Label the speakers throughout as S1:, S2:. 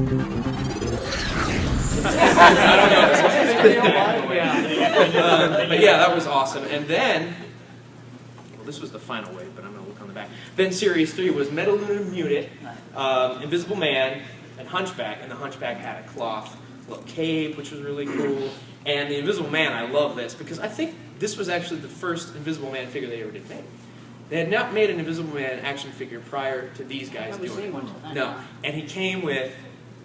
S1: But yeah, that was awesome. And then, well, this was the final wave, but I'm going to look on the back. Then Series 3 was Metaluna Mutant, Invisible Man, and Hunchback. And the Hunchback had a cloth little cape, which was really cool. And the Invisible Man, I love this, because I think this was actually the first Invisible Man figure they ever did make. They had not made an Invisible Man action figure prior to these guys doing it. No, and he came with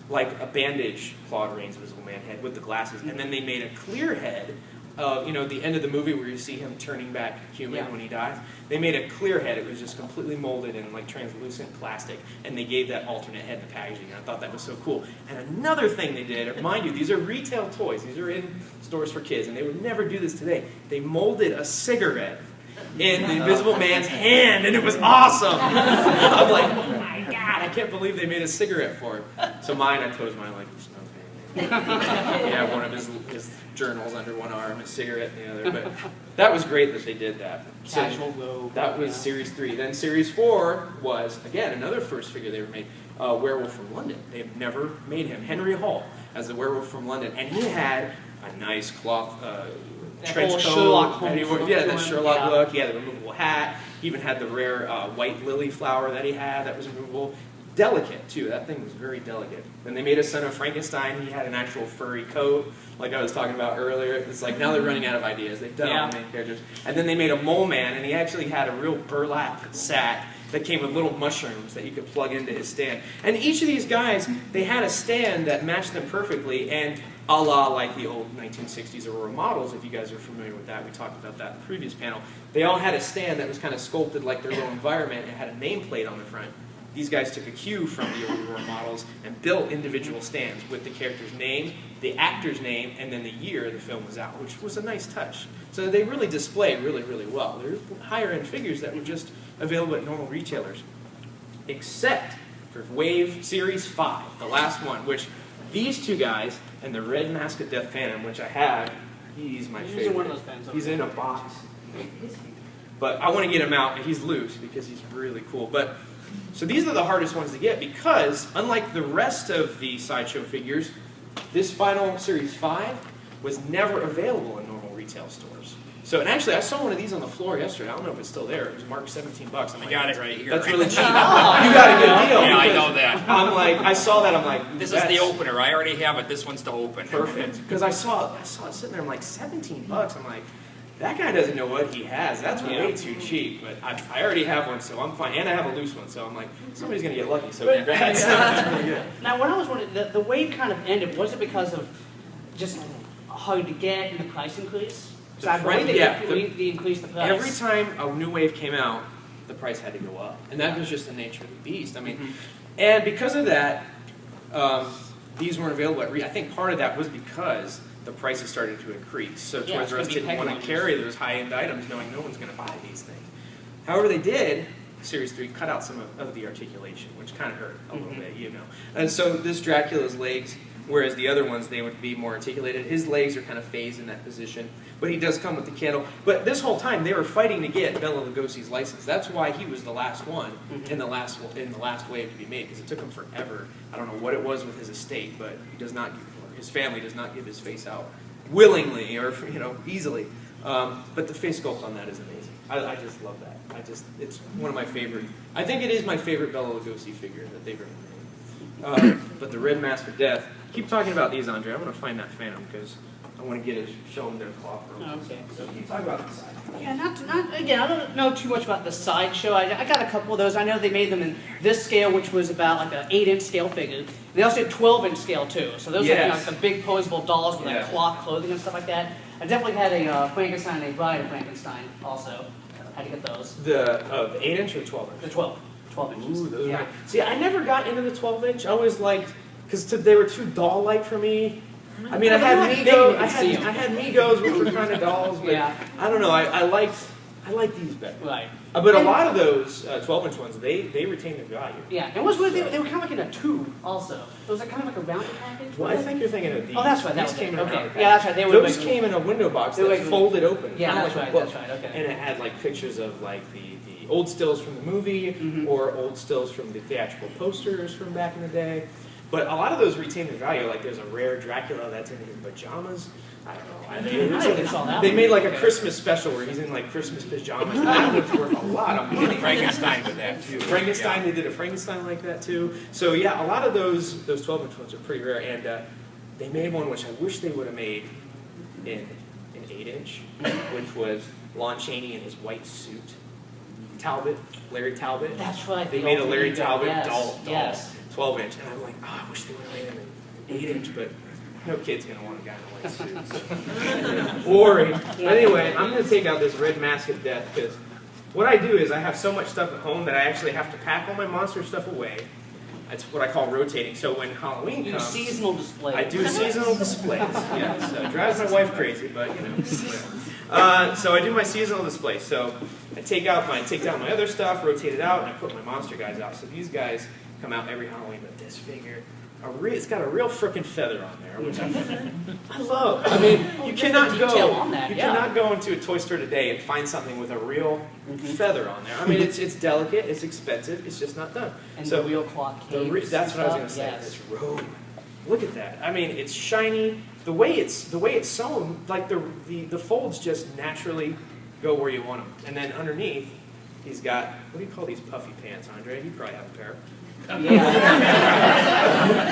S1: like a bandage Claude Rains Invisible Man head with the glasses, and then they made a clear head. The end of the movie where you see him turning back human when he dies. They made a clear head. It was just completely molded in like translucent plastic, and they gave that alternate head the packaging. And I thought that was so cool. And another thing they did, mind you, these are retail toys. These are in stores for kids, and they would never do this today. They molded a cigarette in the Invisible Man's hand, and it was awesome. I'm like, oh my god, I can't believe they made a cigarette for it. So mine, I chose mine like this. Yeah, one of his journals under one arm, a cigarette in the other. But that was great that they did that.
S2: Casual though.
S1: That was Series 3. Then Series 4 was, again, another first figure they ever made, Werewolf from London. They've never made him. Henry Hall as the Werewolf from London. And he had a nice cloth trench coat.
S2: Sherlock Holmes
S1: the Sherlock look. He had a removable hat. He even had the rare white lily flower that he had that was removable. Delicate, too. That thing was very delicate. Then they made a Son of Frankenstein. He had an actual furry coat, like I was talking about earlier. It's like now they're running out of ideas. They've done all the main characters. And then they made a Mole Man, and he actually had a real burlap sack that came with little mushrooms that you could plug into his stand. And each of these guys, they had a stand that matched them perfectly, and a la like the old 1960s Aurora models, if you guys are familiar with that. We talked about that in the previous panel. They all had a stand that was kind of sculpted like their little environment and had a nameplate on the front. These guys took a cue from the Aurora models and built individual stands with the character's name, the actor's name, and then the year the film was out, which was a nice touch. So they really displayed really, really well. They're higher-end figures that were just available at normal retailers, except for Wave Series 5, the last one, which these two guys and the Red Mask of Death Phantom, which I have, he's my favorite.
S2: He's in one of those pens.
S1: He's in a box. But I want to get him out, and he's loose because he's really cool. But so these are the hardest ones to get because, unlike the rest of the Sideshow figures, this final Series 5 was never available in normal retail stores. So, and actually, I saw one of these on the floor yesterday. I don't know if it's still there. It was marked $17.
S3: I got it right here.
S1: That's really cheap. You got a good deal.
S3: Yeah, I know that.
S1: I'm like, I saw that. I'm like,
S3: this is the opener. I already have it. This one's to open.
S1: Perfect. Because I saw it sitting there. I'm like, $17. I'm like, that guy doesn't know what he has. That's way too cheap. But I already have one, so I'm fine. And I have a loose one, so I'm like, somebody's going to get lucky. So congrats. That's really good.
S2: Now, when I was wondering, the wave kind of ended. Was it because of just hard to get and the price increase? So I believe they increased the price.
S1: Every time a new wave came out, the price had to go up. And that was just the nature of the beast. I mean, and because of that, these weren't available at I think part of that was because the prices started to increase. So Toys R Us didn't want to carry those high-end items knowing no one's going to buy these things. However, they did, Series 3, cut out some of the articulation, which kind of hurt a little bit, you know. And so this Dracula's legs, whereas the other ones, they would be more articulated. His legs are kind of phased in that position. But he does come with the candle. But this whole time, they were fighting to get Bela Lugosi's license. That's why he was the last one in the last wave to be made, because it took him forever. I don't know what it was with his estate, but he does not, his family does not give his face out willingly or easily. But the face sculpt on that is amazing. I just love that. It's one of my favorite. I think it is my favorite Bela Lugosi figure that they've ever made. But the Red Mask of Death. Keep talking about these, Andre. I want to find that Phantom because I want to show them their cloth robes.
S2: Okay.
S1: So can you talk about the side?
S2: Yeah, again, I don't know too much about the Sideshow. I got a couple of those. I know they made them in this scale, which was about like an 8-inch scale figure. They also had 12-inch scale too. So those are like the big posable dolls with like cloth clothing and stuff like that. I definitely had a Frankenstein and a Bride of Frankenstein also. How to get those?
S1: The 8-inch or 12-inch?
S2: The 12 inches.
S1: Ooh, those are See, I never got into the 12-inch. I always liked, because they were too doll-like for me. I mean, I had Migos. I had Migos, which were kind of dolls, but I don't know. I like these better.
S2: Right.
S1: But a lot of those 12-inch ones, they retain their value.
S2: Yeah. And what's weird, they were kind of like in a tube also. It was like kind of like a rounded package.
S1: Well, I think you're thinking of these.
S2: Oh, that's right.
S1: These came in a rounded package.
S2: Yeah, that's right.
S1: Those came in a window box that folded open.
S2: Yeah, that's right. That's right. Okay.
S1: And it had like pictures of like the old stills from the movie or old stills from the theatrical posters from back in the day. But a lot of those retain their value. Like there's a rare Dracula that's in his pajamas. I don't know.
S2: I didn't saw that
S1: They
S2: one.
S1: made like a Christmas special where he's in like Christmas pajamas. And that one's worth a lot of money.
S3: Frankenstein with that too.
S1: Frankenstein, they did a Frankenstein like that too. So yeah, a lot of those 12-inch ones are pretty rare. And they made one which I wish they would have made in an 8-inch, which was Lon Chaney in his white suit. Talbot, Larry Talbot.
S2: That's right.
S1: They made a Larry Talbot
S2: yes,
S1: doll,
S2: yes.
S1: 12-inch, and I'm like, I wish they would have made him an 8-inch, but no kid's gonna want a guy in a white suit. Boring. But anyway, I'm gonna take out this red mask of death because what I do is I have so much stuff at home that I actually have to pack all my monster stuff away. That's what I call rotating. So when Halloween
S2: You do
S1: comes,
S2: seasonal displays.
S1: I do seasonal displays. Yes, drives my wife crazy, but you know. So I do my seasonal displays. So I take down my other stuff, rotate it out, and I put my monster guys out. So these guys come out every Halloween, but this figure, it's got a real frickin' feather on there, which I love. I mean, you cannot
S2: cannot
S1: go into a toy store today and find something with a real feather on there. I mean, it's delicate, it's expensive, it's just not done.
S2: And
S1: so
S2: the real cloth capes.
S1: that's what I was going to say.
S2: Yes.
S1: This robe, look at that. I mean, it's shiny. The way it's sewn, like the folds just naturally go where you want them. And then underneath, he's got, what do you call these puffy pants, Andre? You probably have a pair.
S2: Yeah.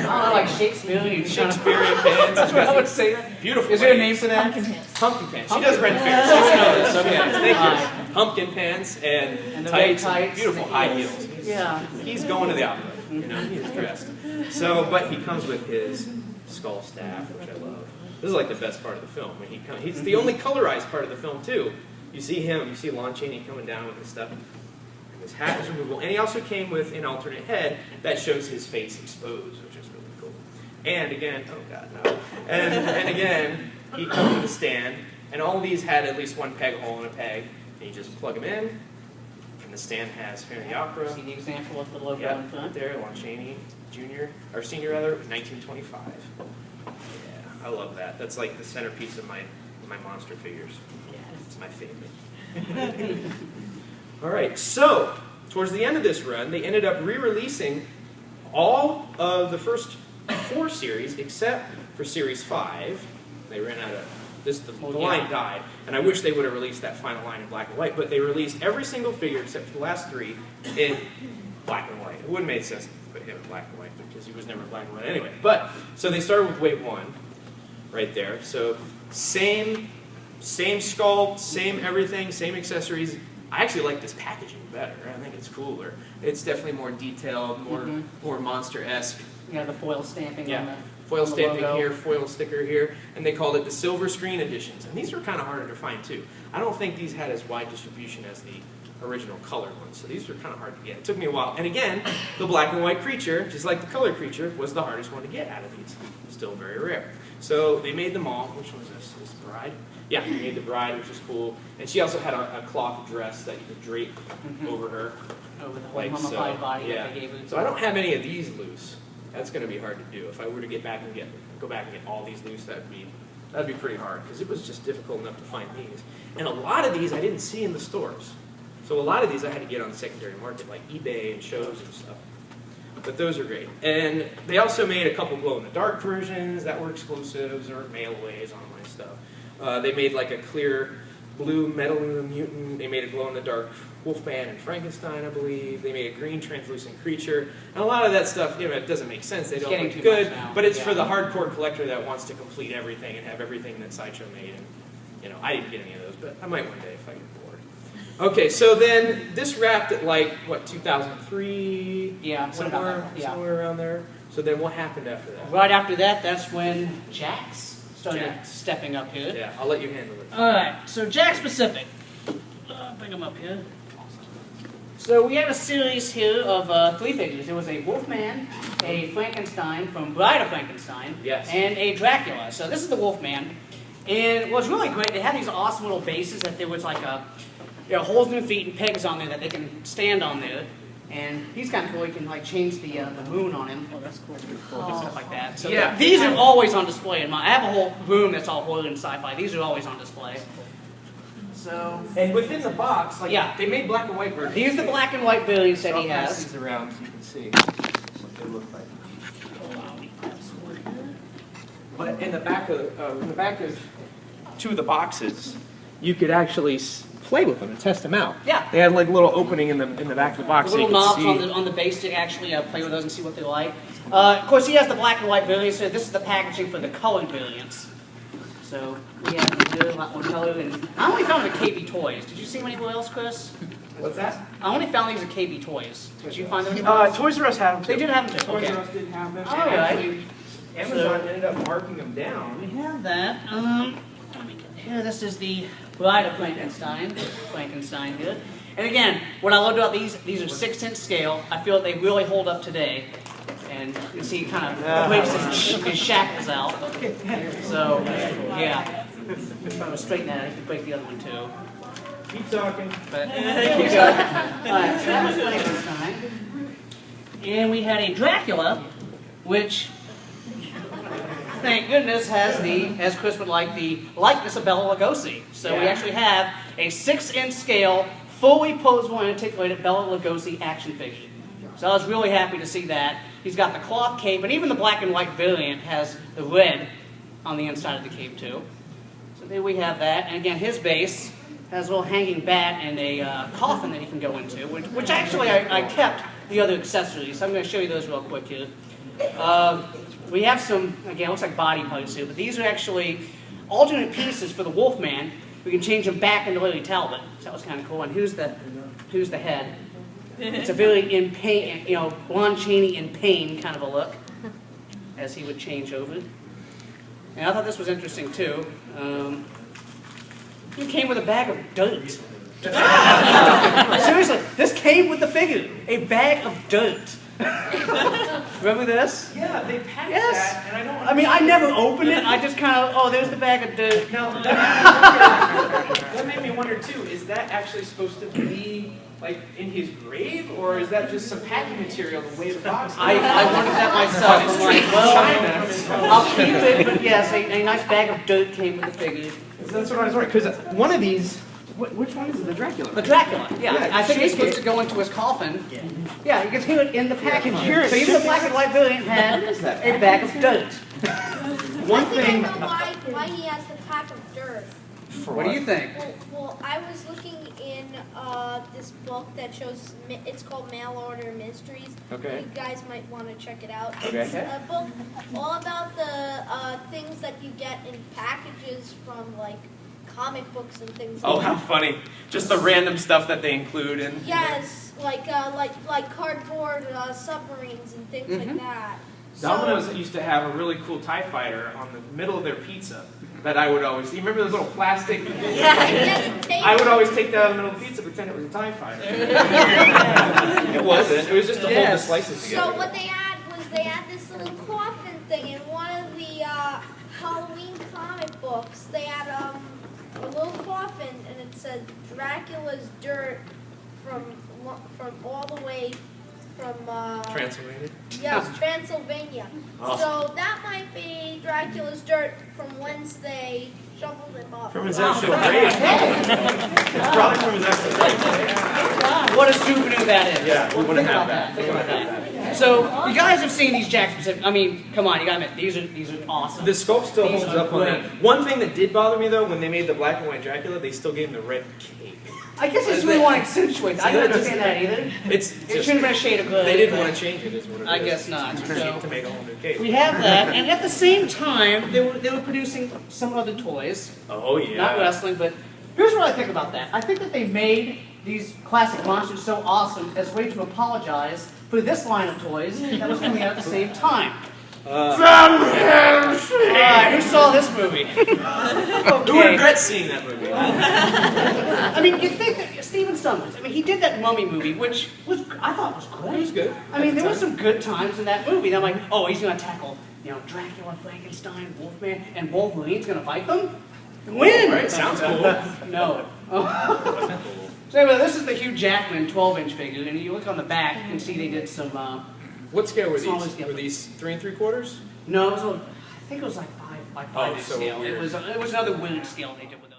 S2: I like Shakespearean
S1: Pants. That's what I would say. Beautiful.
S2: Is there a name for that?
S1: Pumpkin pants. She does Ren Fair, so she knows. So yeah, thank you. Pumpkin pants and
S2: the
S1: tights,
S2: tights,
S1: beautiful high heels.
S2: Yeah.
S1: He's going to the opera. You know, he's dressed. So, but he comes with his skull staff, which I love. This is like the best part of the film. When he's the only colorized part of the film too. You see him. You see Lon Chaney coming down with his stuff. His hat is removable, and he also came with an alternate head that shows his face exposed, which is really cool. And again, oh god, no. And again, he comes with a stand, and all these had at least one peg hole in a peg, and you just plug them in, and the stand has Phantom of the Opera.
S2: See the example of the logo in
S1: Yeah,
S2: front?
S1: there, Lon Chaney, Jr., or Senior rather, 1925. Yeah, I love that. That's like the centerpiece of my monster figures.
S2: Yes.
S1: It's my favorite. All right, so towards the end of this run, they ended up re-releasing all of the first 4 series except for Series 5. They ran out of this. The line died, and I wish they would have released that final line in black and white. But they released every single figure except for the last 3 in black and white. It wouldn't have made sense to put him in black and white because he was never in black and white anyway. But so they started with Wave 1, right there. So same sculpt, same everything, same accessories. I actually like this packaging better. I think it's cooler. It's definitely more detailed, more monster-esque.
S2: Yeah, the foil stamping on the
S1: foil stamping
S2: logo.
S1: here, foil sticker here, and they called it the silver screen editions. And these were kind of harder to find too. I don't think these had as wide distribution as the original colored ones, so these were kind of hard to get. It took me a while. And again, the black and white creature, just like the color creature, was the hardest one to get out of these. Still very rare. So they made them all. Which one was this? This Bride? Yeah, they made the Bride, which is cool. And she also had a cloth dress that you could drape over her.
S2: Over the whole
S1: Like
S2: mummified
S1: so.
S2: body
S1: Yeah.
S2: that they gave her.
S1: So I don't have any of these loose. That's going to be hard to do. If I were to go back and get all these loose, that'd be pretty hard because it was just difficult enough to find these. And a lot of these I didn't see in the stores. So a lot of these I had to get on the secondary market, like eBay and shows and stuff. But those are great. And they also made a couple glow-in-the-dark versions that were exclusives or mail-aways, online stuff. They made like a clear blue Metaluna Mutant. They made a glow-in-the-dark Wolfman and Frankenstein, I believe. They made a green translucent creature. And a lot of that stuff, it doesn't make sense. They don't look good. But it's for the hardcore collector that wants to complete everything and have everything that Sideshow made. And, I didn't get any of those, but I might one day if I get bored. Okay, so then this wrapped at 2003?
S2: Yeah,
S1: somewhere around there. So then what happened after that?
S2: Right after that, that's when Jax started stepping up here.
S1: Yeah, I'll let you handle it.
S2: All right, so Jax Pacific. Bring him up here. So we had a series here of 3 figures. There was a Wolfman, a Frankenstein from Bride of Frankenstein, and a Dracula. So this is the Wolfman. And what was really great, they had these awesome little bases that there was like holes in the feet and pegs on there that they can stand on there. And he's kind of cool. You can change the moon on him. Oh, that's cool. And stuff like that. So these are always on display. I have a whole room that's all horror and sci-fi. These are always on display. So,
S1: and within the box, they made black and white versions.
S2: Here's the black and white variants that he has.
S1: I'll pass these around so you can see what they look like. But in the back of two of the boxes, you could actually play with them and test them out.
S2: Yeah.
S1: They had like a little opening in the back of the box.
S2: Little
S1: so you
S2: knobs
S1: could see.
S2: on the base to actually play with those and see what they like. Of course, he has the black and white variants, so this is the packaging for the colored variants. So we have a lot more color. And I only found them at KB Toys. Did you see them anywhere else, Chris?
S1: What's that?
S2: I only found these at KB Toys. Did you find them anywhere else?
S1: Toys R Us had them too.
S2: They did have them too.
S1: Toys
S2: Okay.
S1: R Us did have them.
S2: All
S1: And
S2: right.
S1: actually, Amazon ended up marking them down.
S2: We have that. Let me get here. This is the Bride of Frankenstein. Frankenstein here. And again, what I loved about these are 6-inch scale. I feel that they really hold up today. And you can see he kind of breaks his shackles out. So, yeah. If I was straighten that, I could break the other one too.
S1: Keep talking.
S2: But, Alright, so that was Frankenstein. And we had a Dracula, which, thank goodness, has as Chris would like, the likeness of Bela Lugosi. So we actually have a 6-inch scale, fully posable and articulated Bela Lugosi action figure. So I was really happy to see that. He's got the cloth cape, and even the black and white variant has the red on the inside of the cape too. So there we have that. And again, his base has a little hanging bat and a coffin that he can go into, which actually I kept the other accessories. So I'm going to show you those real quick here. We have some, again, looks like body parts here, but these are actually alternate pieces for the Wolfman. We can change them back into Lily Talbot. So that was kind of cool. And who's the head? It's a very in pain, Lon Chaney in pain kind of a look, as he would change over. And I thought this was interesting too. He came with a bag of dirt. Seriously, this came with the figure. A bag of dirt. Remember this?
S1: Yeah, they packed
S2: Yes.
S1: that, and I don't.
S2: I mean, I never opened it. I just kind of, there's the bag of dirt.
S1: Now, that made me wonder too, is that actually supposed to be like in his grave, or is that just some packing material the way the box is?
S2: I wondered that myself. I'm like, well, I'll keep it, but yes, a nice bag of dirt came with the figure.
S1: That's what I was wondering, because one of these, which one is it, the Dracula?
S2: The Dracula, yeah.
S1: Yeah,
S2: I think it's
S1: shake
S2: supposed
S1: it.
S2: to go into his coffin. Yeah, you can hear it in the package.
S1: hear it
S2: So even the
S1: shaking.
S2: black and white variant had
S1: What is that?
S2: a bag of dirt.
S1: One
S4: I think
S1: thing.
S4: I know why he has the pack of dirt.
S2: What do you think?
S4: Well, I was looking in this book that shows, it's called Mail Order Mysteries.
S1: Okay.
S4: You guys might want to check it out.
S1: Okay.
S4: It's a book all about the things that you get in packages from like comic books and things
S1: Oh,
S4: like
S1: how
S4: that.
S1: funny! Just the random stuff that they include in.
S4: Yes, like cardboard submarines and things like that.
S1: Domino's used to have a really cool TIE fighter on the middle of their pizza that I would always. You remember those little plastic?
S4: Yeah, the tape.
S1: I would always take that out of the middle of the pizza, pretend it was a TIE fighter. It wasn't. It was just to hold the
S2: Yes.
S1: slices together.
S4: So what they had was they had this little coffin thing in one of the Halloween comic books. They had a little coffin and it said Dracula's dirt from all the way from
S1: Transylvania.
S4: yes, Transylvania.
S1: Awesome.
S4: So that might be Dracula's dirt from whence they shoveled him up.
S1: From his actual grave. It's probably from his actual grave.
S2: What a souvenir that is.
S1: Yeah, we
S2: Well,
S1: wouldn't
S2: think
S1: have
S2: about
S1: that.
S2: Think about that. So you guys have seen these Jack specific. I mean, come on, you gotta admit these are awesome.
S1: The sculpt still
S2: These
S1: holds
S2: are
S1: up on
S2: great.
S1: that. One thing that did bother me though, when they made the black and white Dracula, they still gave him the red cape.
S2: I guess they just really want to accentuate that. I don't understand that either.
S1: It's
S2: It
S1: just,
S2: should have been a shade of gray.
S1: they didn't
S2: but
S1: want to change it, is what it is.
S2: I guess not.
S1: To
S2: So
S1: make a whole new cape.
S2: we have that, and at the same time, they were producing some other toys.
S1: Oh yeah.
S2: Not wrestling, but here's what I think about that. I think that they made these classic monsters so awesome as a way to apologize for this line of toys that was coming out at the same time. Alright, who saw this movie?
S1: Who regrets seeing that movie?
S2: I mean, you think that Steven Sommers, I mean, he did that Mummy movie, which I thought was great.
S1: It was good.
S2: I mean, there were some good times in that movie. And I'm like, oh, he's going to tackle, Dracula, Frankenstein, Wolfman, and Wolverine's going to fight them? Win!
S1: Right? Sounds cool.
S2: No. So anyway, this is the Hugh Jackman 12-inch figure, and you look on the back, you can see they did some,
S1: What scale were
S2: Smaller
S1: these?
S2: scale.
S1: Were these 3 3/4?
S2: no, it was I think it was like 5
S1: Oh,
S2: inch
S1: so
S2: scale.
S1: weird.
S2: It was another weird scale they did with it.